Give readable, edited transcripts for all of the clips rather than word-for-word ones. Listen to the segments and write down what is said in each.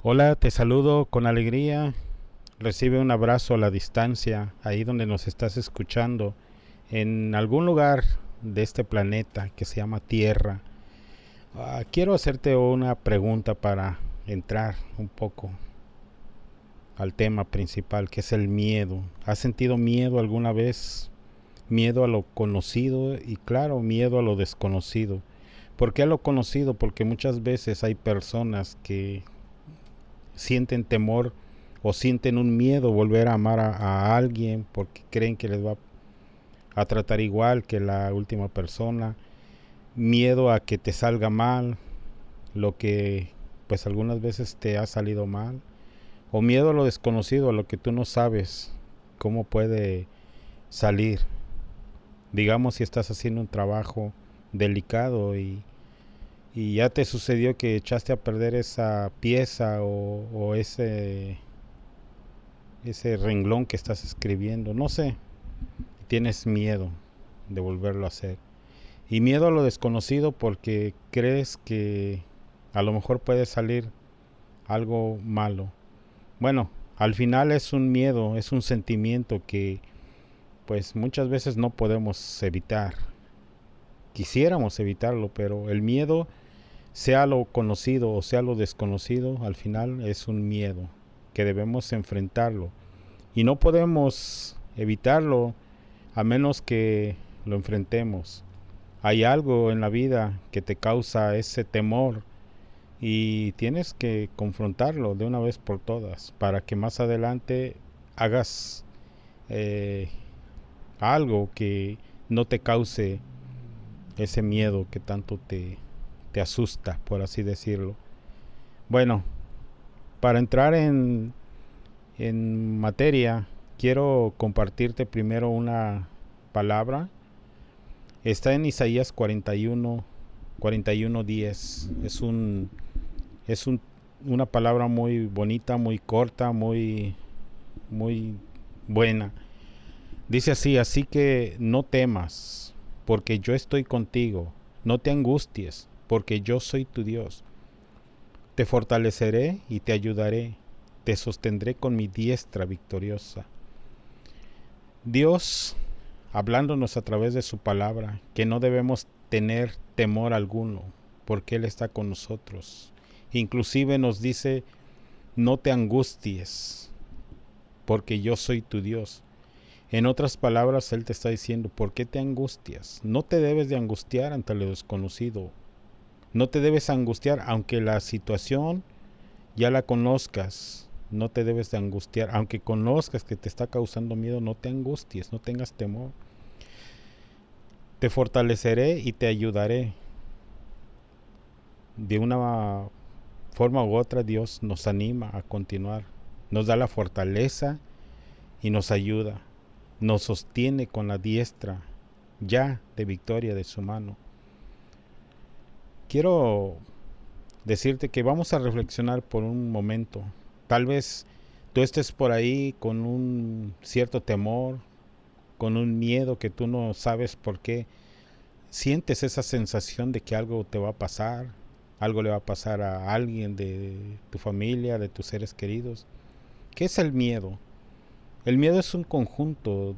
Hola, te saludo con alegría. Recibe un abrazo a la distancia, ahí donde nos estás escuchando, en algún lugar de este planeta que se llama Tierra. Quiero hacerte una pregunta para entrar un poco al tema principal, que es el miedo. ¿Has sentido miedo alguna vez? Miedo a lo conocido y claro, miedo a lo desconocido. ¿Por qué a lo conocido? Porque muchas veces hay personas que sienten temor o sienten un miedo volver a amar a alguien porque creen que les va a tratar igual que la última persona, miedo a que te salga mal lo que pues algunas veces te ha salido mal, o miedo a lo desconocido, a lo que tú no sabes cómo puede salir. Digamos si estás haciendo un trabajo delicado y ya te sucedió que echaste a perder esa pieza o ese renglón que estás escribiendo, no sé, tienes miedo de volverlo a hacer. Y miedo a lo desconocido porque crees que a lo mejor puede salir algo malo. Bueno, al final es un miedo, es un sentimiento que pues muchas veces no podemos evitar. Quisiéramos evitarlo, pero el miedo, sea lo conocido o sea lo desconocido, al final es un miedo que debemos enfrentarlo. Y no podemos evitarlo a menos que lo enfrentemos. Hay algo en la vida que te causa ese temor y tienes que confrontarlo de una vez por todas para que más adelante hagas eh, algo que no te cause ese miedo que tanto te asusta, por así decirlo. Bueno, para entrar en materia, quiero compartirte primero una palabra. Está en Isaías 41:10. Es una palabra muy bonita, muy corta, muy buena. Dice así que no temas, porque yo estoy contigo. No te angusties, porque yo soy tu Dios. Te fortaleceré y te ayudaré. Te sostendré con mi diestra victoriosa. Dios, hablándonos a través de su palabra, que no debemos tener temor alguno, porque Él está con nosotros. Inclusive nos dice, no te angusties, porque yo soy tu Dios. En otras palabras, Él te está diciendo, ¿por qué te angustias? No te debes de angustiar ante lo desconocido. No te debes angustiar, aunque la situación ya la conozcas. No te debes de angustiar, aunque conozcas que te está causando miedo, no te angusties, no tengas temor. Te fortaleceré y te ayudaré. De una forma u otra, Dios nos anima a continuar. Nos da la fortaleza y nos ayuda. Nos sostiene con la diestra ya de victoria de su mano. Quiero decirte que vamos a reflexionar por un momento. Tal vez tú estés por ahí con un cierto temor, con un miedo que tú no sabes por qué. Sientes esa sensación de que algo te va a pasar, algo le va a pasar a alguien de tu familia, de tus seres queridos. ¿Qué es el miedo? El miedo es un conjunto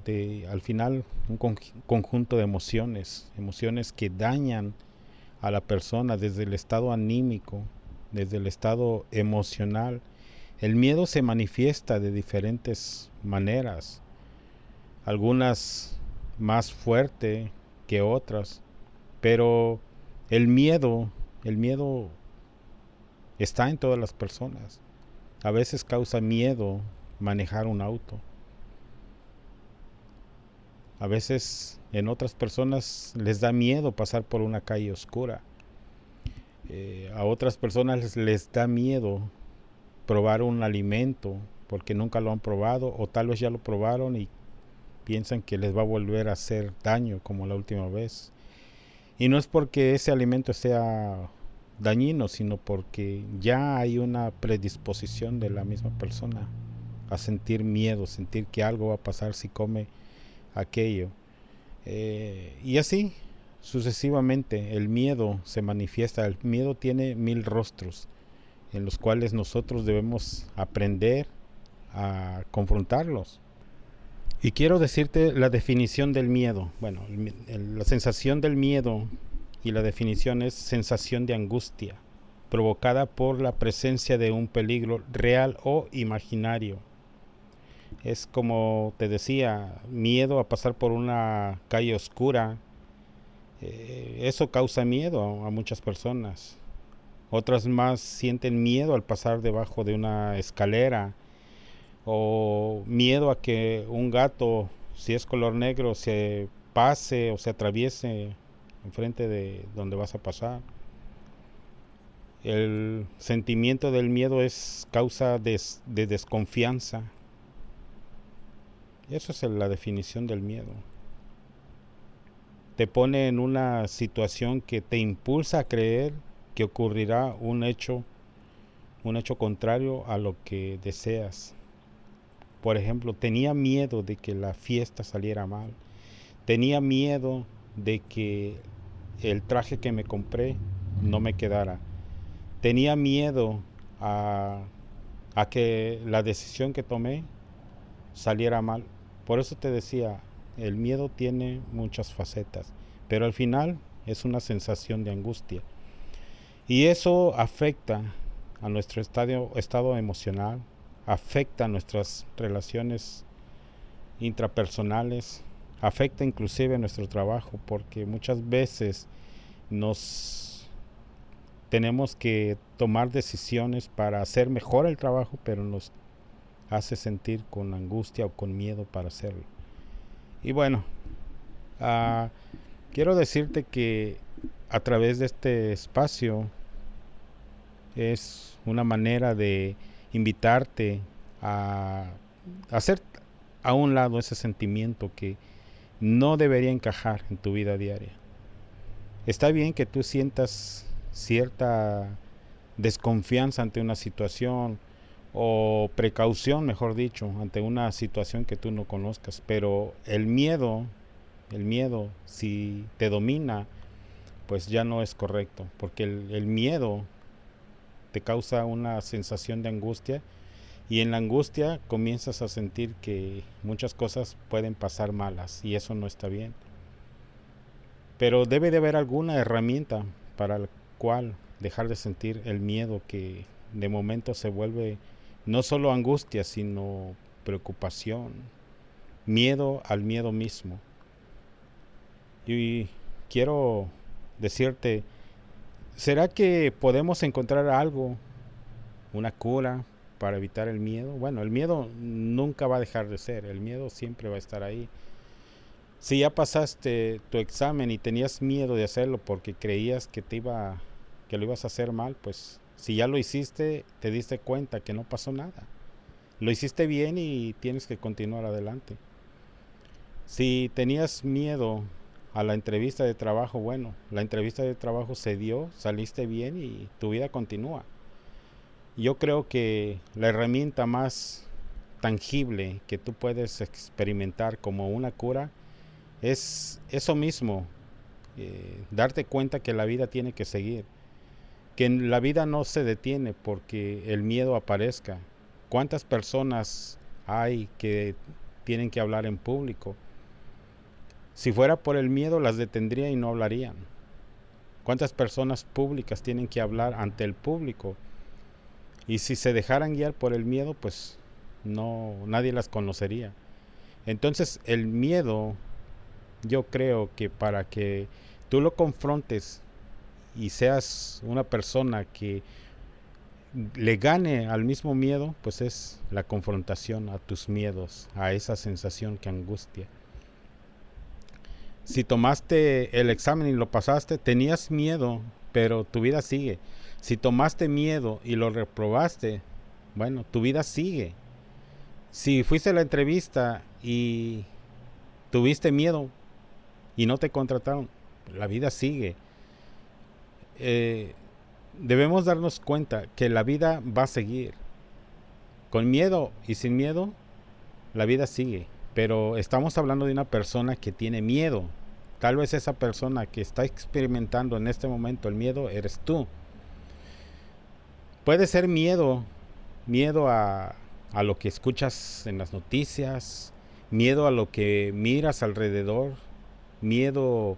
al final, un conjunto de emociones, emociones que dañan a la persona desde el estado anímico, desde el estado emocional. El miedo se manifiesta de diferentes maneras, algunas más fuerte que otras, pero el miedo, el miedo está en todas las personas. A veces causa miedo manejar un auto. A veces en otras personas les da miedo pasar por una calle oscura. A otras personas les da miedo probar un alimento porque nunca lo han probado o tal vez ya lo probaron y piensan que les va a volver a hacer daño como la última vez. Y no es porque ese alimento sea dañino, sino porque ya hay una predisposición de la misma persona a sentir miedo, sentir que algo va a pasar si come aquello. Y así sucesivamente el miedo se manifiesta. El miedo tiene 1000 rostros. en los cuales nosotros debemos aprender a confrontarlos. Y quiero decirte la definición del miedo. Bueno, la sensación del miedo y la definición es sensación de angustia, provocada por la presencia de un peligro real o imaginario. Es como te decía, miedo a pasar por una calle oscura. Eso causa miedo a muchas personas. Otras más sienten miedo al pasar debajo de una escalera, o miedo a que un gato, si es color negro, se pase o se atraviese enfrente de donde vas a pasar. El sentimiento del miedo es causa de desconfianza. Eso es la definición del miedo. Te pone en una situación que te impulsa a creer que ocurrirá un hecho contrario a lo que deseas. Por ejemplo, tenía miedo de que la fiesta saliera mal. Tenía miedo de que el traje que me compré no me quedara. Tenía miedo a que la decisión que tomé saliera mal. Por eso te decía, el miedo tiene muchas facetas, pero al final es una sensación de angustia. Y eso afecta a nuestro estado emocional, afecta a nuestras relaciones intrapersonales, afecta inclusive a nuestro trabajo, porque muchas veces tenemos que tomar decisiones para hacer mejor el trabajo, pero nos hace sentir con angustia o con miedo para hacerlo. Y bueno, quiero decirte que a través de este espacio es una manera de invitarte a hacer a un lado ese sentimiento que no debería encajar en tu vida diaria. Está bien que tú sientas cierta desconfianza ante una situación, o precaución, mejor dicho, ante una situación que tú no conozcas, pero el miedo, si te domina, pues ya no es correcto, porque el miedo te causa una sensación de angustia, y en la angustia comienzas a sentir que muchas cosas pueden pasar malas, y eso no está bien. Pero debe de haber alguna herramienta para la cual dejar de sentir el miedo, que de momento se vuelve no solo angustia, sino preocupación, miedo al miedo mismo. Y quiero decirte, ¿será que podemos encontrar algo, una cura para evitar el miedo? Bueno, el miedo nunca va a dejar de ser, el miedo siempre va a estar ahí. Si ya pasaste tu examen y tenías miedo de hacerlo porque creías que lo ibas a hacer mal, pues si ya lo hiciste, te diste cuenta que no pasó nada. Lo hiciste bien y tienes que continuar adelante. Si tenías miedo a la entrevista de trabajo, bueno, la entrevista de trabajo se dio, saliste bien y tu vida continúa. Yo creo que la herramienta más tangible que tú puedes experimentar como una cura es eso mismo, darte cuenta que la vida tiene que seguir, que la vida no se detiene porque el miedo aparezca. ¿Cuántas personas hay que tienen que hablar en público? Si fuera por el miedo, las detendría y no hablarían. ¿Cuántas personas públicas tienen que hablar ante el público? Y si se dejaran guiar por el miedo, pues nadie las conocería. Entonces el miedo, yo creo que para que tú lo confrontes y seas una persona que le gane al mismo miedo, pues es la confrontación a tus miedos, a esa sensación que angustia. Si tomaste el examen y lo pasaste, tenías miedo, pero tu vida sigue. Si tomaste miedo y lo reprobaste, bueno, tu vida sigue. Si fuiste a la entrevista y tuviste miedo y no te contrataron, la vida sigue. Debemos darnos cuenta que la vida va a seguir. Con miedo y sin miedo, la vida sigue. Pero estamos hablando de una persona que tiene miedo. Tal vez esa persona que está experimentando en este momento el miedo eres tú. Puede ser miedo, miedo a lo que escuchas en las noticias, miedo a lo que miras alrededor, miedo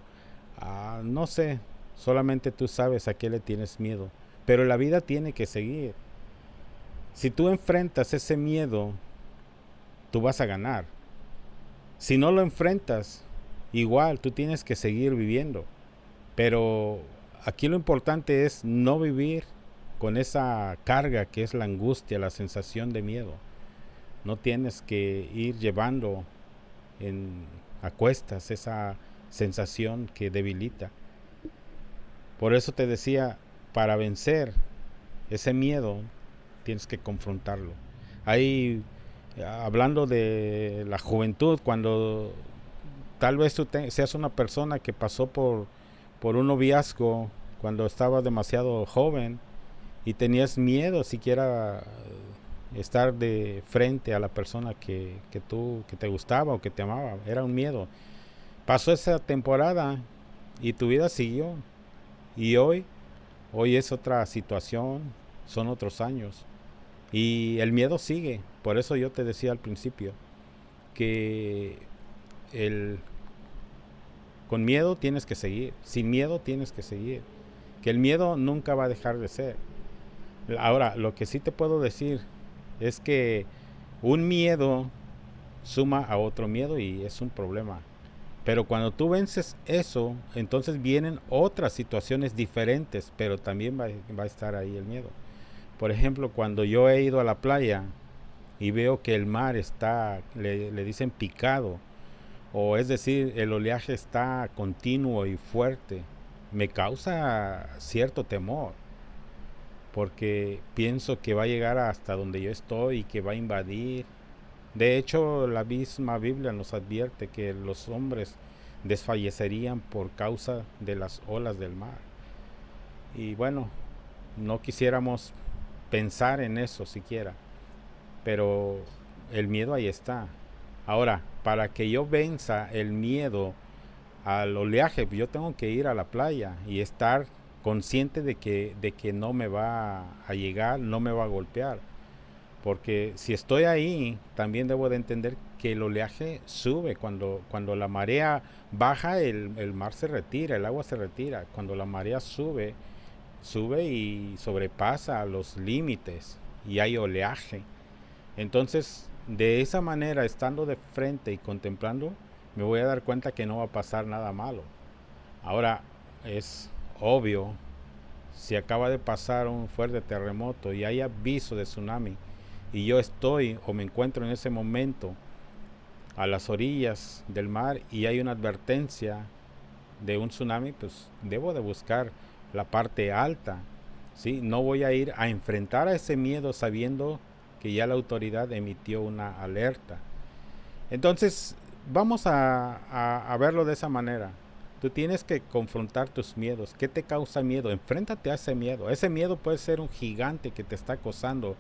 a, no sé, solamente tú sabes a qué le tienes miedo. Pero la vida tiene que seguir. Si tú enfrentas ese miedo, tú vas a ganar. Si no lo enfrentas, igual tú tienes que seguir viviendo. Pero aquí lo importante es no vivir con esa carga que es la angustia, la sensación de miedo. No tienes que ir llevando a cuestas esa sensación que debilita. Por eso te decía, para vencer ese miedo, tienes que confrontarlo. Ahí, hablando de la juventud, cuando tal vez tú seas una persona que pasó por un noviazgo cuando estaba demasiado joven y tenías miedo siquiera estar de frente a la persona que te gustaba o que te amaba, era un miedo. Pasó esa temporada y tu vida siguió. Y hoy es otra situación, son otros años. Y el miedo sigue. Por eso yo te decía al principio que el, con miedo tienes que seguir, sin miedo tienes que seguir. Que el miedo nunca va a dejar de ser. Ahora, lo que sí te puedo decir es que un miedo suma a otro miedo y es un problema. Pero cuando tú vences eso, entonces vienen otras situaciones diferentes, pero también va a estar ahí el miedo. Por ejemplo, cuando yo he ido a la playa y veo que el mar está, le dicen picado, o es decir, el oleaje está continuo y fuerte, me causa cierto temor, porque pienso que va a llegar hasta donde yo estoy y que va a invadir. De hecho, la misma Biblia nos advierte que los hombres desfallecerían por causa de las olas del mar. Y bueno, no quisiéramos pensar en eso siquiera, pero el miedo ahí está. Ahora, para que yo venza el miedo al oleaje, yo tengo que ir a la playa y estar consciente de que no me va a llegar, no me va a golpear. Porque si estoy ahí, también debo de entender que el oleaje sube. Cuando la marea baja, el mar se retira, el agua se retira. Cuando la marea sube, sube y sobrepasa los límites y hay oleaje. Entonces, de esa manera, estando de frente y contemplando, me voy a dar cuenta que no va a pasar nada malo. Ahora, es obvio, si acaba de pasar un fuerte terremoto y hay aviso de tsunami, y yo estoy o me encuentro en ese momento a las orillas del mar y hay una advertencia de un tsunami, pues debo de buscar la parte alta, ¿sí? No voy a ir a enfrentar a ese miedo sabiendo que ya la autoridad emitió una alerta. Entonces, vamos a verlo de esa manera. Tú tienes que confrontar tus miedos. ¿Qué te causa miedo? Enfréntate a ese miedo. Ese miedo puede ser un gigante que te está acosando.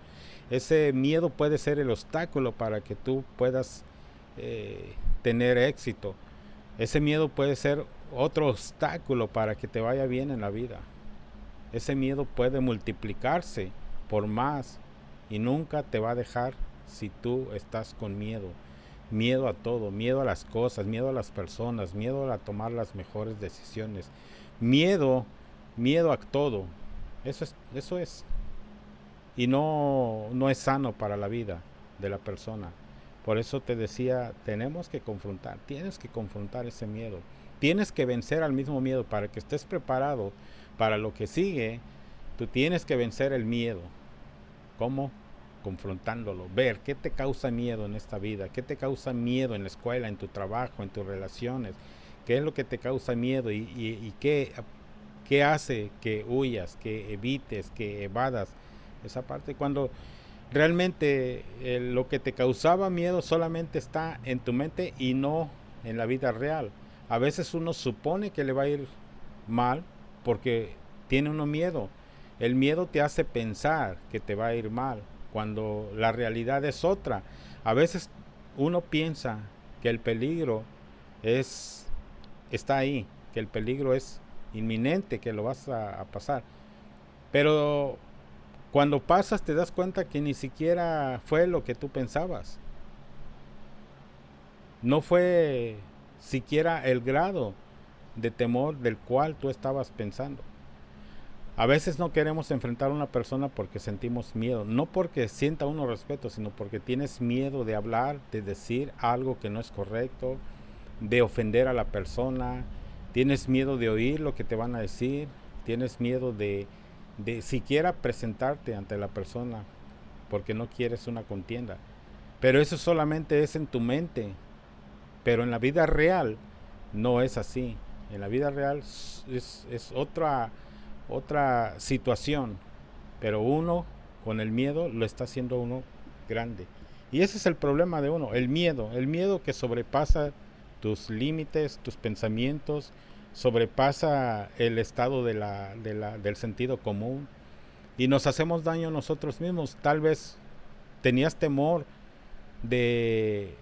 Ese miedo puede ser el obstáculo para que tú puedas tener éxito. Ese miedo puede ser otro obstáculo para que te vaya bien en la vida. Ese miedo puede multiplicarse por más y nunca te va a dejar si tú estás con miedo. Miedo a todo, miedo a las cosas, miedo a las personas, miedo a tomar las mejores decisiones. Miedo, miedo a todo. Eso es. Y no es sano para la vida de la persona. Por eso te decía, tenemos que confrontar, tienes que confrontar ese miedo. Tienes que vencer al mismo miedo para que estés preparado para lo que sigue. Tú tienes que vencer el miedo. ¿Cómo? Confrontándolo, ver qué te causa miedo en esta vida, qué te causa miedo en la escuela, en tu trabajo, en tus relaciones, qué es lo que te causa miedo y qué hace que huyas, que evites, que evadas esa parte. Cuando realmente lo que te causaba miedo solamente está en tu mente y no en la vida real. A veces uno supone que le va a ir mal porque tiene uno miedo. El miedo te hace pensar que te va a ir mal cuando la realidad es otra. A veces uno piensa que el peligro está ahí, que el peligro es inminente, que lo vas a pasar. Pero cuando pasas te das cuenta que ni siquiera fue lo que tú pensabas. No fue siquiera el grado de temor del cual tú estabas pensando. A veces no queremos enfrentar a una persona porque sentimos miedo, no porque sienta uno respeto, sino porque tienes miedo de hablar, de decir algo que no es correcto, de ofender a la persona, tienes miedo de oír lo que te van a decir, tienes miedo de siquiera presentarte ante la persona porque no quieres una contienda. Pero eso solamente es en tu mente, pero en la vida real no es así. En la vida real es otra situación, pero uno con el miedo lo está haciendo uno grande. Y ese es el problema de uno, el miedo que sobrepasa tus límites, tus pensamientos, sobrepasa el estado del sentido común y nos hacemos daño a nosotros mismos. Tal vez tenías temor de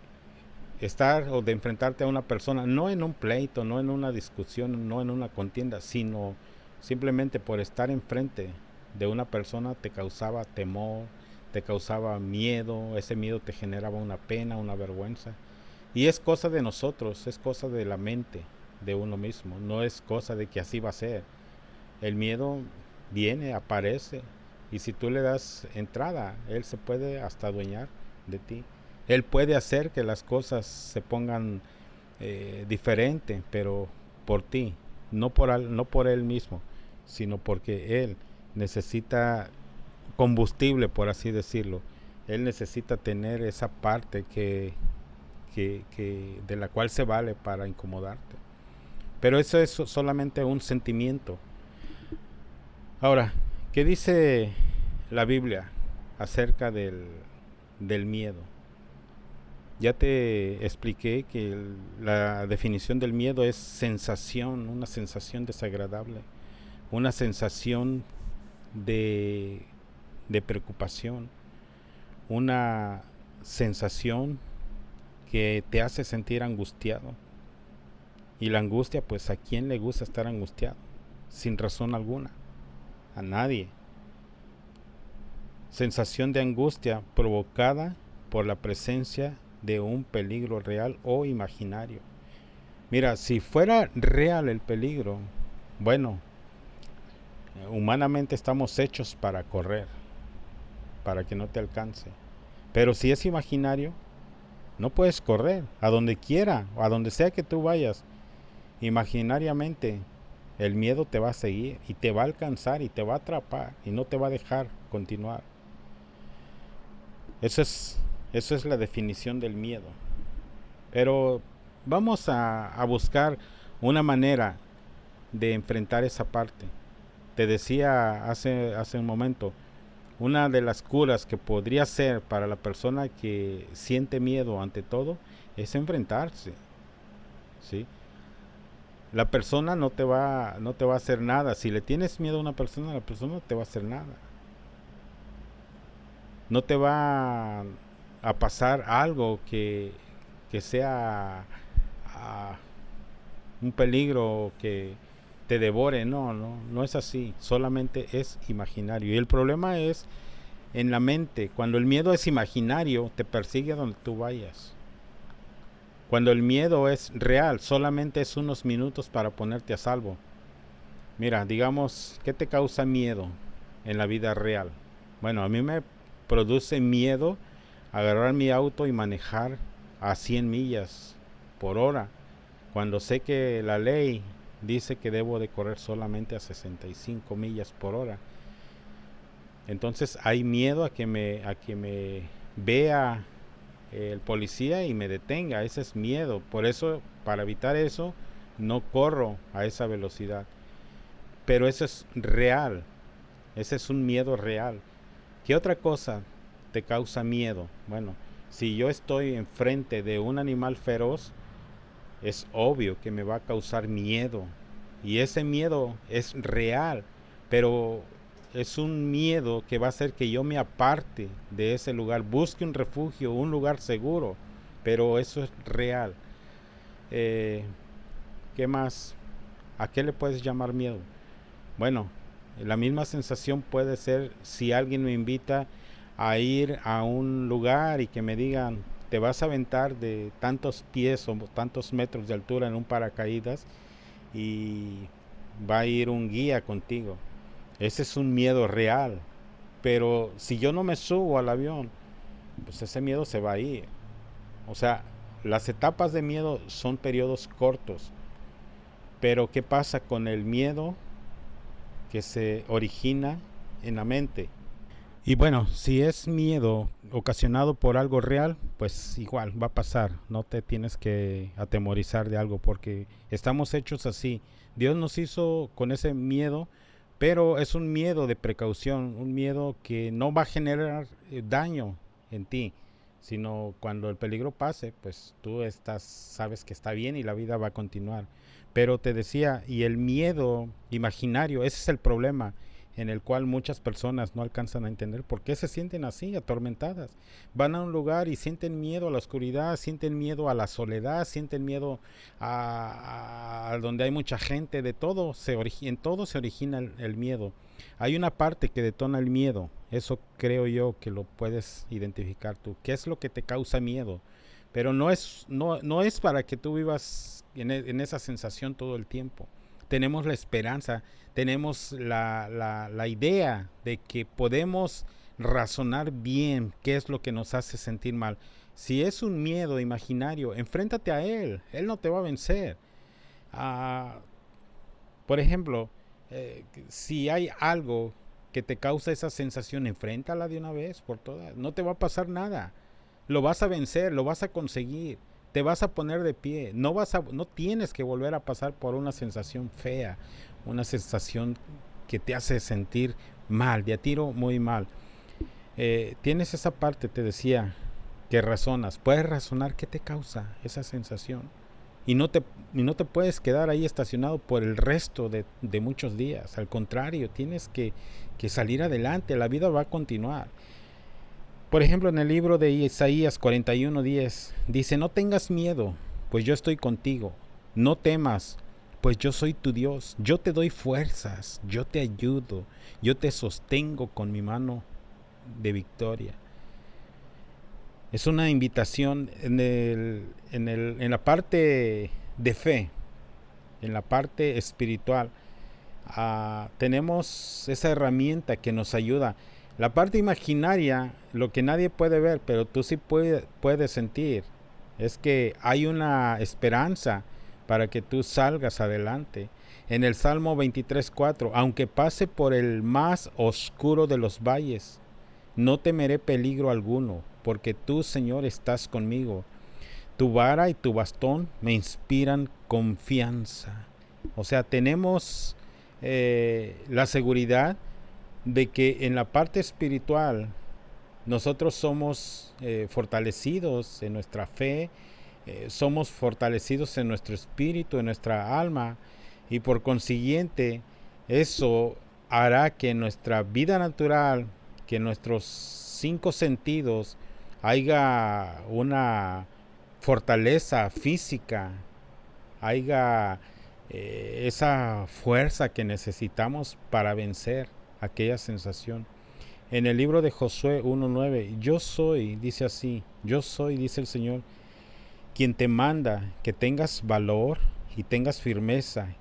estar o de enfrentarte a una persona, no en un pleito, no en una discusión, no en una contienda, sino simplemente por estar enfrente de una persona te causaba temor, te causaba miedo, ese miedo te generaba una pena, una vergüenza. Y es cosa de nosotros, es cosa de la mente de uno mismo, no es cosa de que así va a ser. El miedo viene, aparece, y si tú le das entrada, él se puede hasta adueñar de ti. Él puede hacer que las cosas se pongan diferente, pero por ti, no por él mismo, sino porque él necesita combustible, por así decirlo. Él necesita tener esa parte de la cual se vale para incomodarte. Pero eso es solamente un sentimiento. Ahora, ¿qué dice la Biblia acerca del miedo? Ya te expliqué que la definición del miedo es sensación, una sensación desagradable, una sensación de, de preocupación, una sensación que te hace sentir angustiado. Y la angustia, pues ¿a quién le gusta estar angustiado? Sin razón alguna. A nadie. Sensación de angustia provocada por la presencia de un peligro real o imaginario. Mira, si fuera real el peligro, bueno, humanamente estamos hechos para correr, para que no te alcance. Pero si es imaginario, no puedes correr. A donde quiera o a donde sea que tú vayas, imaginariamente el miedo te va a seguir y te va a alcanzar y te va a atrapar y no te va a dejar continuar. Eso es la definición del miedo. Pero vamos a buscar una manera de enfrentar esa parte. Te decía hace un momento, una de las curas que podría ser para la persona que siente miedo ante todo es enfrentarse, ¿sí? La persona no te va a hacer nada. Si le tienes miedo a una persona, la persona no te va a hacer nada. No te va a pasar algo que sea un peligro que te devore. No es así. Solamente es imaginario. Y el problema es en la mente. Cuando el miedo es imaginario, te persigue a donde tú vayas. Cuando el miedo es real, solamente es unos minutos para ponerte a salvo. Mira, digamos, ¿qué te causa miedo en la vida real? Bueno, a mí me produce miedo agarrar mi auto y manejar a 100 millas por hora, cuando sé que la ley dice que debo de correr solamente a 65 millas por hora. Entonces hay miedo a que me vea el policía y me detenga. Ese es miedo. Por eso, para evitar eso, no corro a esa velocidad. Pero eso es real. Ese es un miedo real. ¿Qué otra cosa te causa miedo? Bueno, si yo estoy enfrente de un animal feroz, es obvio que me va a causar miedo. Y ese miedo es real, pero es un miedo que va a hacer que yo me aparte de ese lugar, busque un refugio, un lugar seguro, pero eso es real. ¿Qué más? ¿A qué le puedes llamar miedo? Bueno, La misma sensación puede ser si alguien me invita a ir a un lugar y que me digan, te vas a aventar de tantos pies o tantos metros de altura en un paracaídas y va a ir un guía contigo. Ese es un miedo real. Pero si yo no me subo al avión, pues ese miedo se va a ir. O sea, las etapas de miedo son periodos cortos. Pero ¿qué pasa con el miedo que se origina en la mente? Y bueno, si es miedo ocasionado por algo real, pues igual va a pasar. No te tienes que atemorizar de algo porque estamos hechos así. Dios nos hizo con ese miedo, pero es un miedo de precaución, un miedo que no va a generar daño en ti, sino cuando el peligro pase, pues tú sabes que está bien y la vida va a continuar. Pero te decía, y el miedo imaginario, ese es el problema en el cual muchas personas no alcanzan a entender por qué se sienten así, atormentadas. Van a un lugar y sienten miedo a la oscuridad, sienten miedo a la soledad, sienten miedo a donde hay mucha gente, de todo, en todo se origina el miedo. Hay una parte que detona el miedo, eso creo yo que lo puedes identificar tú. ¿Qué es lo que te causa miedo? Pero no es para que tú vivas en esa sensación todo el tiempo. Tenemos la esperanza, tenemos la idea de que podemos razonar bien qué es lo que nos hace sentir mal. Si es un miedo imaginario, enfréntate a él no te va a vencer. Ah, por ejemplo, si hay algo que te causa esa sensación, enfréntala de una vez por todas. No te va a pasar nada. Lo vas a vencer, lo vas a conseguir. Te vas a poner de pie. No tienes que volver a pasar por una sensación fea, una sensación que te hace sentir mal, de a tiro muy mal. Tienes esa parte, te decía, que razonas. Puedes razonar qué te causa esa sensación. Y no te puedes quedar ahí estacionado por el resto de muchos días. Al contrario, tienes que salir adelante. La vida va a continuar. Por ejemplo, en el libro de Isaías 41:10 dice, no tengas miedo, pues yo estoy contigo. No temas, pues yo soy tu Dios. Yo te doy fuerzas, yo te ayudo, yo te sostengo con mi mano de victoria. Es una invitación en la parte de fe, en la parte espiritual. Tenemos esa herramienta que nos ayuda. La parte imaginaria, lo que nadie puede ver, pero tú sí puedes sentir, es que hay una esperanza para que tú salgas adelante. En el Salmo 23:4, aunque pase por el más oscuro de los valles, no temeré peligro alguno, porque tú, Señor, estás conmigo. Tu vara y tu bastón me inspiran confianza. O sea, tenemos la seguridad de que en la parte espiritual nosotros somos fortalecidos en nuestra fe, somos fortalecidos en nuestro espíritu, en nuestra alma, y por consiguiente eso hará que nuestra vida natural, que nuestros 5 sentidos haya una fortaleza física, haya esa fuerza que necesitamos para vencer aquella sensación. En el libro de Josué 1:9, yo soy, dice así, yo soy, dice el Señor, quien te manda que tengas valor y tengas firmeza,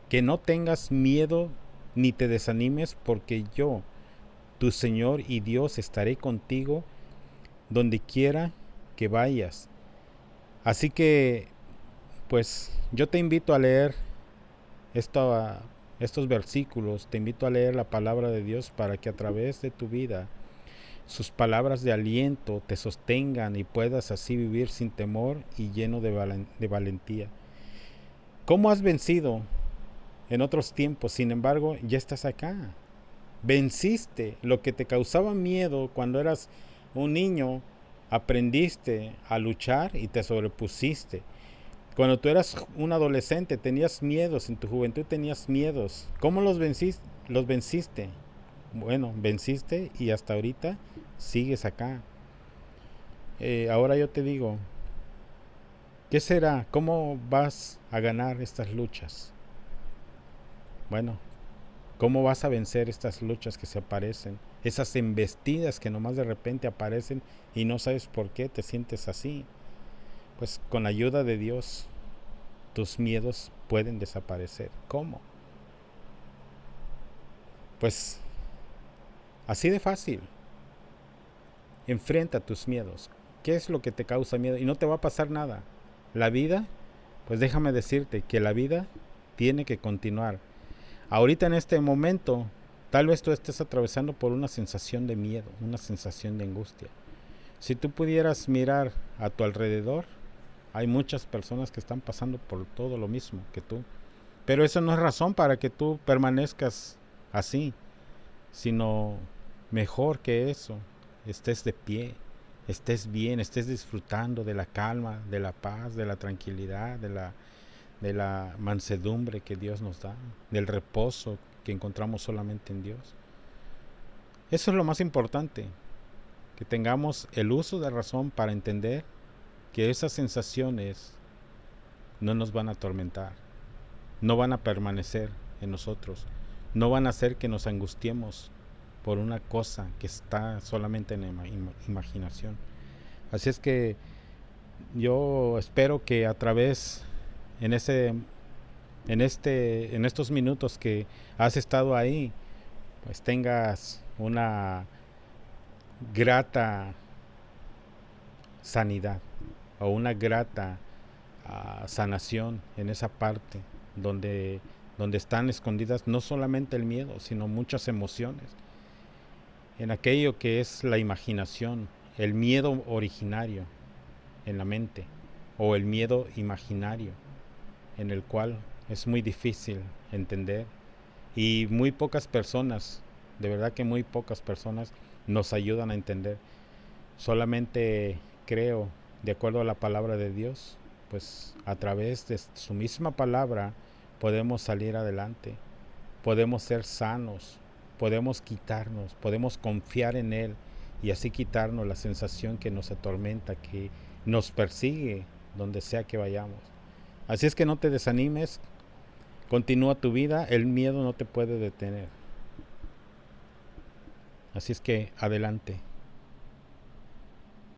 que no tengas miedo ni te desanimes, porque yo, tu Señor y Dios, estaré contigo donde quiera que vayas. Así que, pues, yo te invito a leer estos versículos, te invito a leer la palabra de Dios para que a través de tu vida sus palabras de aliento te sostengan y puedas así vivir sin temor y lleno de valentía. ¿Cómo has vencido en otros tiempos? Sin embargo, ya estás acá. Venciste lo que te causaba miedo cuando eras un niño, aprendiste a luchar y te sobrepusiste. Cuando tú eras un adolescente tenías miedos, en tu juventud tenías miedos. ¿Cómo los venciste? Los venciste. Bueno, venciste y hasta ahorita sigues acá. Ahora yo te digo, ¿qué será? ¿Cómo vas a ganar estas luchas? Bueno, ¿Cómo vas a vencer estas luchas que se aparecen? Esas embestidas que nomás de repente aparecen y no sabes por qué te sientes así. Pues con la ayuda de Dios, tus miedos pueden desaparecer. ¿Cómo? Pues así de fácil. Enfrenta tus miedos. ¿Qué es lo que te causa miedo? Y no te va a pasar nada. La vida, pues déjame decirte que la vida tiene que continuar. Ahorita en este momento, tal vez tú estés atravesando por una sensación de miedo, una sensación de angustia. Si tú pudieras mirar a tu alrededor, hay muchas personas que están pasando por todo lo mismo que tú. Pero eso no es razón para que tú permanezcas así, sino mejor que eso, estés de pie, estés bien, estés disfrutando de la calma, de la paz, de la tranquilidad, de la mansedumbre que Dios nos da, del reposo que encontramos solamente en Dios. Eso es lo más importante, que tengamos el uso de razón para entender que esas sensaciones no nos van a atormentar, no van a permanecer en nosotros, no van a hacer que nos angustiemos por una cosa que está solamente en la imaginación. Así es que yo espero que a través en estos minutos que has estado ahí, pues tengas una grata sanidad o una grata sanación en esa parte donde están escondidas no solamente el miedo, sino muchas emociones. En aquello que es la imaginación, el miedo originario en la mente o el miedo imaginario en el cual es muy difícil entender y muy pocas personas, de verdad que muy pocas personas nos ayudan a entender. Solamente creo, de acuerdo a la palabra de Dios, pues a través de su misma palabra podemos salir adelante, podemos ser sanos, podemos quitarnos, podemos confiar en Él y así quitarnos la sensación que nos atormenta, que nos persigue donde sea que vayamos. Así es que no te desanimes, continúa tu vida, el miedo no te puede detener. Así es que adelante.